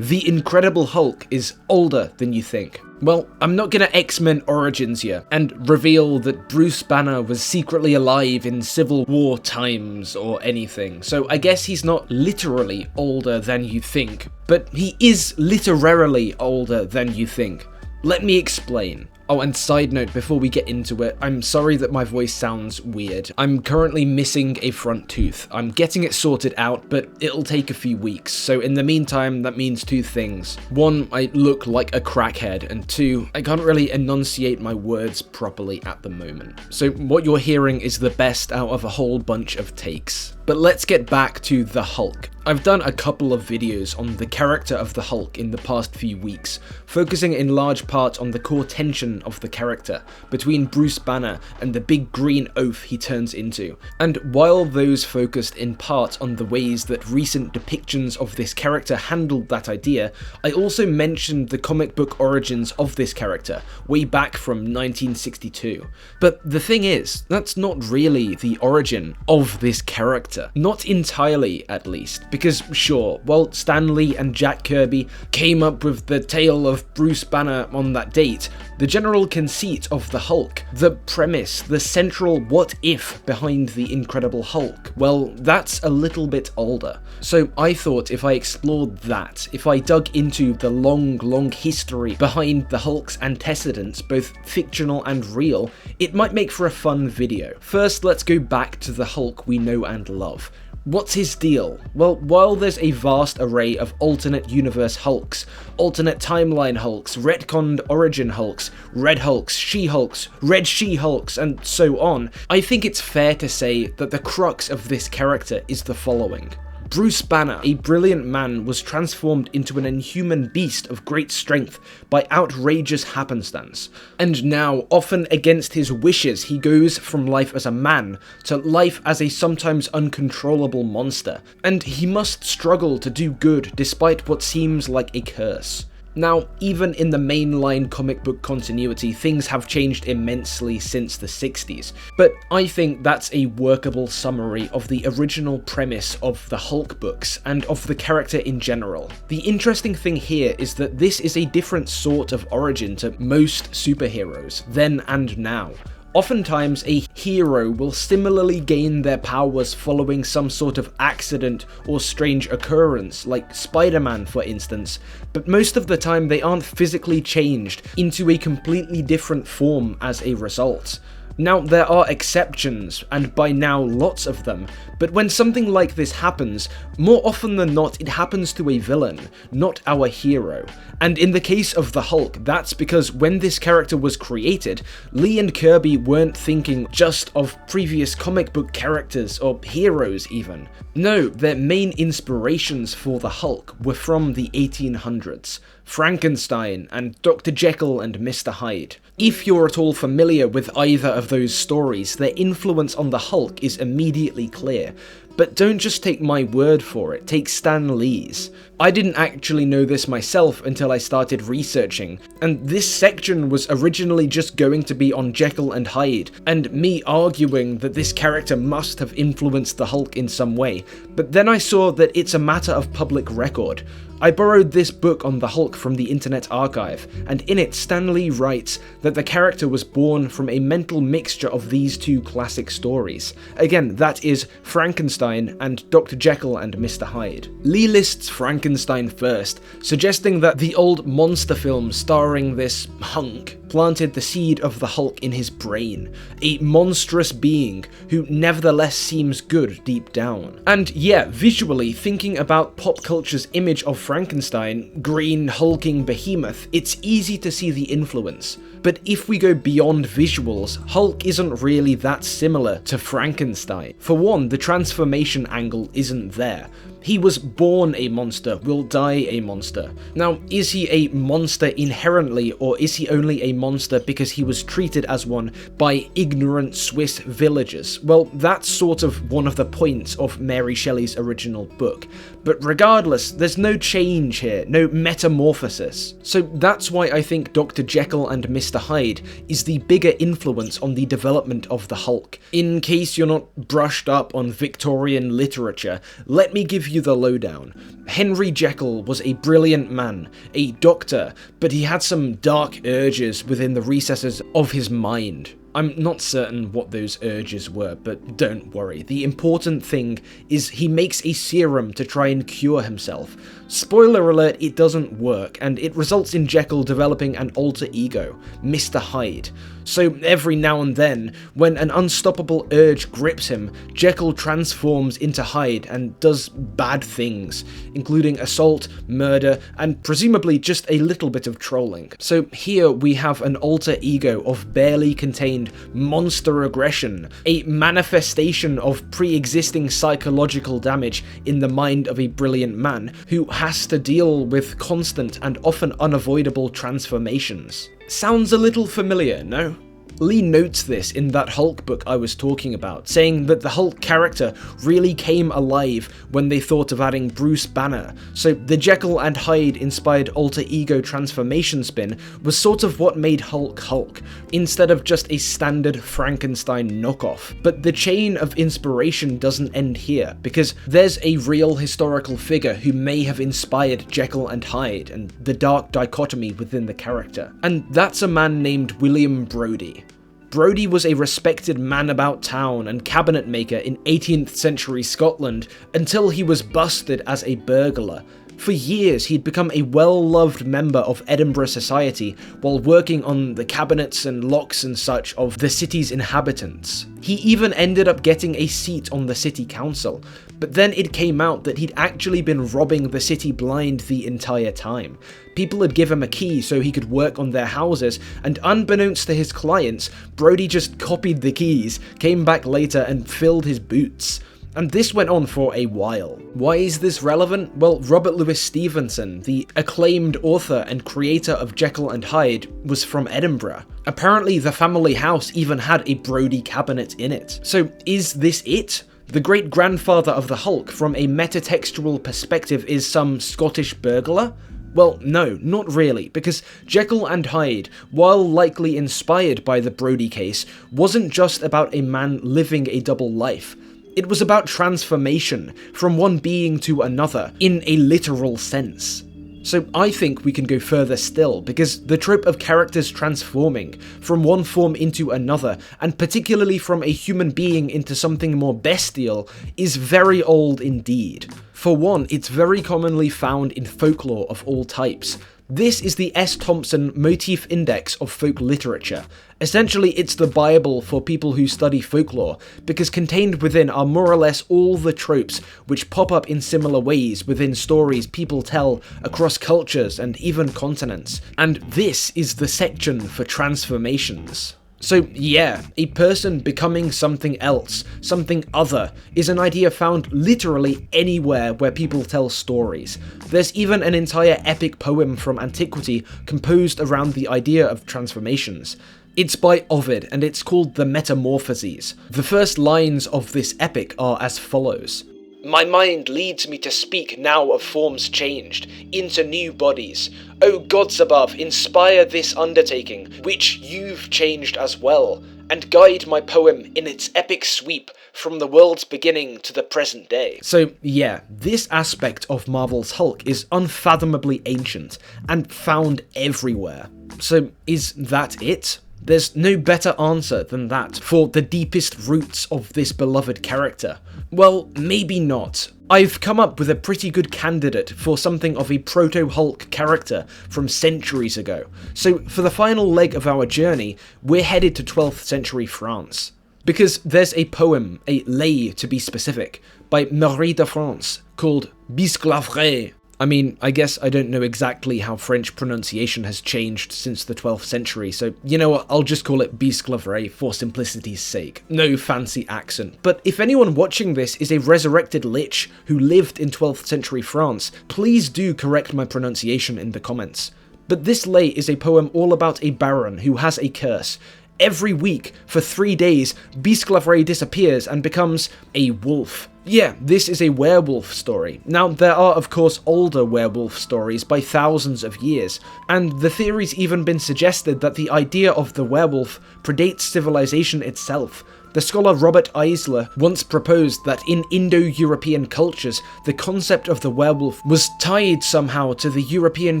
The Incredible Hulk is older than you think. Well, I'm not gonna X-Men Origins here and reveal that Bruce Banner was secretly alive in Civil War times or anything, so I guess he's not literally older than you think, but he is literarily older than you think. Let me explain. Oh, and side note, before we get into it, I'm sorry that my voice sounds weird. I'm currently missing a front tooth. I'm getting it sorted out, but it'll take a few weeks. So in the meantime, that means two things. One, I look like a crackhead, and two, I can't really enunciate my words properly at the moment. So what you're hearing is the best out of a whole bunch of takes. But let's get back to the Hulk. I've done a couple of videos on the character of the Hulk in the past few weeks, focusing in large part on the core tension of the character between Bruce Banner and the big green oaf he turns into. And while those focused in part on the ways that recent depictions of this character handled that idea, I also mentioned the comic book origins of this character, way back from 1962. But the thing is, that's not really the origin of this character. Not entirely, at least, because sure, while Stan Lee and Jack Kirby came up with the tale of Bruce Banner on that date, the general conceit of the Hulk, the premise, the central what if behind the Incredible Hulk, well, that's a little bit older. So I thought if I explored that, if I dug into the long history behind the Hulk's antecedents, both fictional and real, it might make for a fun video. First, let's go back to the Hulk we know and love. What's his deal? Well, while there's a vast array of alternate universe Hulks, alternate timeline Hulks, retconned origin Hulks, Red Hulks, She-Hulks, Red She-Hulks, and so on, I think it's fair to say that the crux of this character is the following. Bruce Banner, a brilliant man, was transformed into an inhuman beast of great strength by outrageous happenstance. And now, often against his wishes, he goes from life as a man to life as a sometimes uncontrollable monster. And he must struggle to do good despite what seems like a curse. Now, even in the mainline comic book continuity, things have changed immensely since the 60s, but I think that's a workable summary of the original premise of the Hulk books and of the character in general. The interesting thing here is that this is a different sort of origin to most superheroes, then and now. Oftentimes, a hero will similarly gain their powers following some sort of accident or strange occurrence, like Spider-Man for instance, but most of the time they aren't physically changed into a completely different form as a result. Now, there are exceptions, and by now lots of them, but when something like this happens, more often than not it happens to a villain, not our hero. And in the case of the Hulk, that's because when this character was created, Lee and Kirby weren't thinking just of previous comic book characters or heroes even. No, their main inspirations for the Hulk were from the 1800s. Frankenstein and Dr. Jekyll and Mr. Hyde. If you're at all familiar with either of those stories, their influence on the Hulk is immediately clear. But don't just take my word for it, take Stan Lee's. I didn't actually know this myself until I started researching, and this section was originally just going to be on Jekyll and Hyde, and me arguing that this character must have influenced the Hulk in some way, but then I saw that it's a matter of public record. I borrowed this book on the Hulk from the Internet Archive, and in it Stan Lee writes that the character was born from a mental mixture of these two classic stories. Again, that is Frankenstein and Dr. Jekyll and Mr. Hyde. Lee lists Frankenstein first, suggesting that the old monster film starring this hunk planted the seed of the Hulk in his brain, a monstrous being who nevertheless seems good deep down. And yeah, visually, thinking about pop culture's image of Frankenstein, green hulking behemoth, it's easy to see the influence. But if we go beyond visuals, Hulk isn't really that similar to Frankenstein. For one, the transformation angle isn't there. He was born a monster, will die a monster. Now, is he a monster inherently, or is he only a monster because he was treated as one by ignorant Swiss villagers? Well, that's sort of one of the points of Mary Shelley's original book. But regardless, there's no change here, no metamorphosis. So that's why I think Dr. Jekyll and Mr. Hyde is the bigger influence on the development of the Hulk. In case you're not brushed up on Victorian literature, let me give you the lowdown. Henry Jekyll was a brilliant man, a doctor, but he had some dark urges within the recesses of his mind. I'm not certain what those urges were, but don't worry. The important thing is he makes a serum to try and cure himself. Spoiler alert, it doesn't work, and it results in Jekyll developing an alter ego, Mr. Hyde. So every now and then, when an unstoppable urge grips him, Jekyll transforms into Hyde and does bad things, including assault, murder, and presumably just a little bit of trolling. So here we have an alter ego of barely contained monster aggression, a manifestation of pre-existing psychological damage in the mind of a brilliant man who has to deal with constant and often unavoidable transformations. Sounds a little familiar, no? Lee notes this in that Hulk book I was talking about, saying that the Hulk character really came alive when they thought of adding Bruce Banner, so the Jekyll and Hyde inspired alter ego transformation spin was sort of what made Hulk Hulk, instead of just a standard Frankenstein knockoff. But the chain of inspiration doesn't end here, because there's a real historical figure who may have inspired Jekyll and Hyde and the dark dichotomy within the character, and that's a man named William Brodie. Brodie was a respected man about town and cabinet maker in 18th century Scotland until he was busted as a burglar. For years, he'd become a well-loved member of Edinburgh society while working on the cabinets and locks and such of the city's inhabitants. He even ended up getting a seat on the city council, but then it came out that he'd actually been robbing the city blind the entire time. People had given him a key so he could work on their houses, and unbeknownst to his clients, Brodie just copied the keys, came back later and filled his boots. And this went on for a while. Why is this relevant? Well, Robert Louis Stevenson, the acclaimed author and creator of Jekyll and Hyde, was from Edinburgh. Apparently the family house even had a Brodie cabinet in it. So is this it? The great-grandfather of the Hulk, from a metatextual perspective, is some Scottish burglar? Well, no, not really, because Jekyll and Hyde, while likely inspired by the Brodie case, wasn't just about a man living a double life. It was about transformation from one being to another, in a literal sense. So I think we can go further still, because the trope of characters transforming from one form into another, and particularly from a human being into something more bestial, is very old indeed. For one, it's very commonly found in folklore of all types. This is the S. Thompson Motif Index of folk literature. Essentially, it's the Bible for people who study folklore, because contained within are more or less all the tropes which pop up in similar ways within stories people tell across cultures and even continents. And this is the section for transformations. So yeah, a person becoming something else, something other, is an idea found literally anywhere where people tell stories. There's even an entire epic poem from antiquity composed around the idea of transformations. It's by Ovid, and it's called the Metamorphoses. The first lines of this epic are as follows. My mind leads me to speak now of forms changed, into new bodies. O gods above, inspire this undertaking, which you've changed as well, and guide my poem in its epic sweep from the world's beginning to the present day. So yeah, this aspect of Marvel's Hulk is unfathomably ancient, and found everywhere. So is that it? There's no better answer than that for the deepest roots of this beloved character. Well, maybe not. I've come up with a pretty good candidate for something of a proto-hulk character from centuries ago. So for the final leg of our journey, we're headed to 12th century France. Because there's a poem, a lay to be specific, by Marie de France called Bisclavret. I mean, I guess I don't know exactly how French pronunciation has changed since the 12th century, so you know what, I'll just call it Bisclavret for simplicity's sake. No fancy accent. But if anyone watching this is a resurrected lich who lived in 12th century France, please do correct my pronunciation in the comments. But this lay is a poem all about a baron who has a curse. Every week, for 3 days, Bisclavret disappears and becomes a wolf. yeah, this is a werewolf story. Now, there are of course older werewolf stories by thousands of years, and the theory's even been suggested that the idea of the werewolf predates civilization itself. The scholar Robert Eisler once proposed that in Indo-European cultures, the concept of the werewolf was tied somehow to the European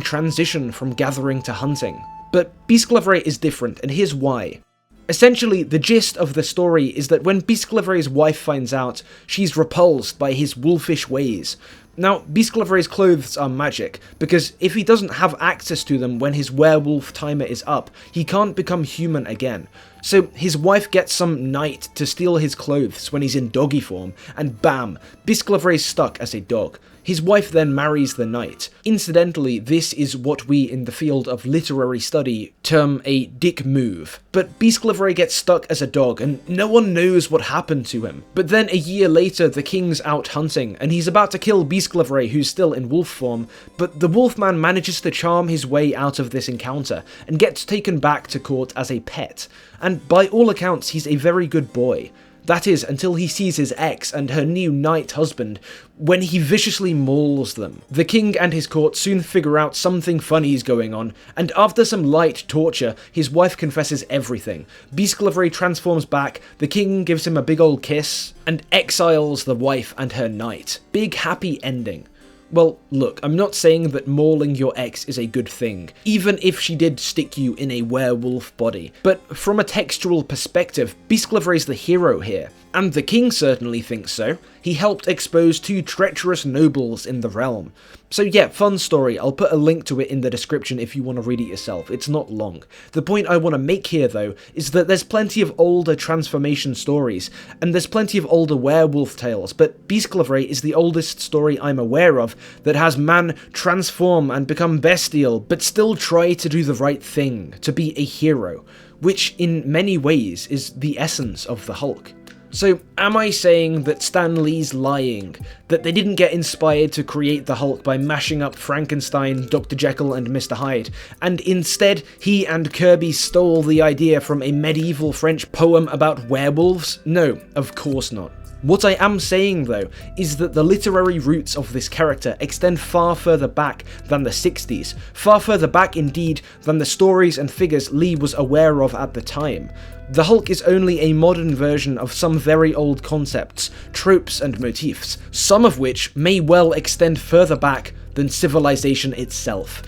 transition from gathering to hunting. But Bisclavret is different, and here's why. Essentially, the gist of the story is that when Bisclavret's wife finds out, she's repulsed by his wolfish ways. Now, Bisclavret's clothes are magic, because if he doesn't have access to them when his werewolf timer is up, he can't become human again. So his wife gets some knight to steal his clothes when he's in doggy form, and bam, Bisclavret's stuck as a dog. His wife then marries the knight. Incidentally, this is what we in the field of literary study term a dick move. But Bisclavret gets stuck as a dog, and no one knows what happened to him. But then a year later, the king's out hunting, and he's about to kill Bisclavret, who's still in wolf form, but the wolfman manages to charm his way out of this encounter, and gets taken back to court as a pet. And by all accounts, he's a very good boy. That is, until he sees his ex and her new knight husband, when he viciously mauls them. The king and his court soon figure out something funny's going on, and after some light torture, his wife confesses everything. Bisclavret transforms back, the king gives him a big old kiss, and exiles the wife and her knight. Big happy ending. Well, look, I'm not saying that mauling your ex is a good thing, even if she did stick you in a werewolf body, but from a textual perspective, Bisclavret's the hero here, and the king certainly thinks so. He helped expose 2 treacherous nobles in the realm. So yeah, fun story, I'll put a link to it in the description if you want to read it yourself, it's not long. The point I want to make here though, is that there's plenty of older transformation stories, and there's plenty of older werewolf tales, but Bisclavret is the oldest story I'm aware of that has man transform and become bestial, but still try to do the right thing, to be a hero, which in many ways is the essence of the Hulk. So, am I saying that Stan Lee's lying? That they didn't get inspired to create the Hulk by mashing up Frankenstein, Dr. Jekyll and Mr. Hyde, and instead he and Kirby stole the idea from a medieval French poem about werewolves? No, of course not. What I am saying though, is that the literary roots of this character extend far further back than the 60s, far further back indeed than the stories and figures Lee was aware of at the time. The Hulk is only a modern version of some very old concepts, tropes and motifs, some of which may well extend further back than civilization itself.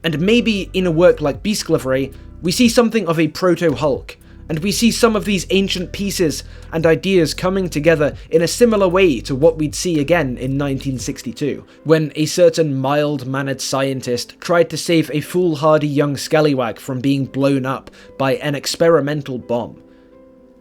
And maybe in a work like Bisclavret, we see something of a proto-Hulk, and we see some of these ancient pieces and ideas coming together in a similar way to what we'd see again in 1962, when a certain mild-mannered scientist tried to save a foolhardy young scallywag from being blown up by an experimental bomb.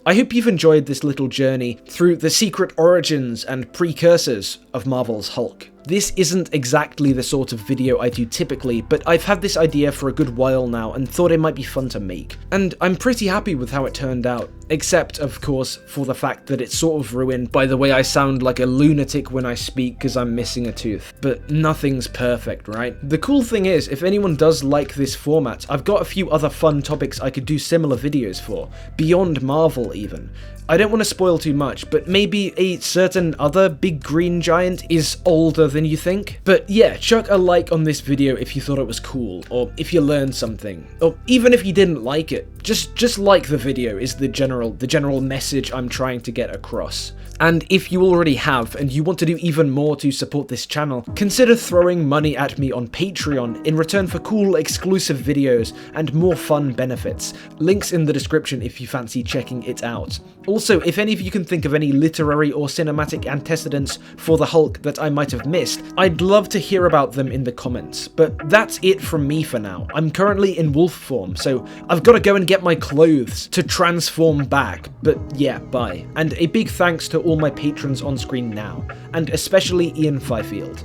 I hope you've enjoyed this little journey through the secret origins and precursors of Marvel's Hulk. This isn't exactly the sort of video I do typically, but I've had this idea for a good while now and thought it might be fun to make. And I'm pretty happy with how it turned out, except of course for the fact that it's sort of ruined by the way I sound like a lunatic when I speak because I'm missing a tooth. But nothing's perfect, right? The cool thing is, if anyone does like this format, I've got a few other fun topics I could do similar videos for, beyond Marvel even. I don't want to spoil too much, but maybe a certain other big green giant is older than you think. But yeah, chuck a like on this video if you thought it was cool, or if you learned something, or even if you didn't like it. Just like the video is the general message I'm trying to get across. And if you already have, and you want to do even more to support this channel, consider throwing money at me on Patreon in return for cool exclusive videos and more fun benefits. Links in the description if you fancy checking it out. Also, if any of you can think of any literary or cinematic antecedents for the Hulk that I might have missed, I'd love to hear about them in the comments. But that's it from me for now. I'm currently in wolf form, so I've got to go and get my clothes to transform back. But yeah, bye. And a big thanks to all my patrons on screen now, and especially Ian Fifield.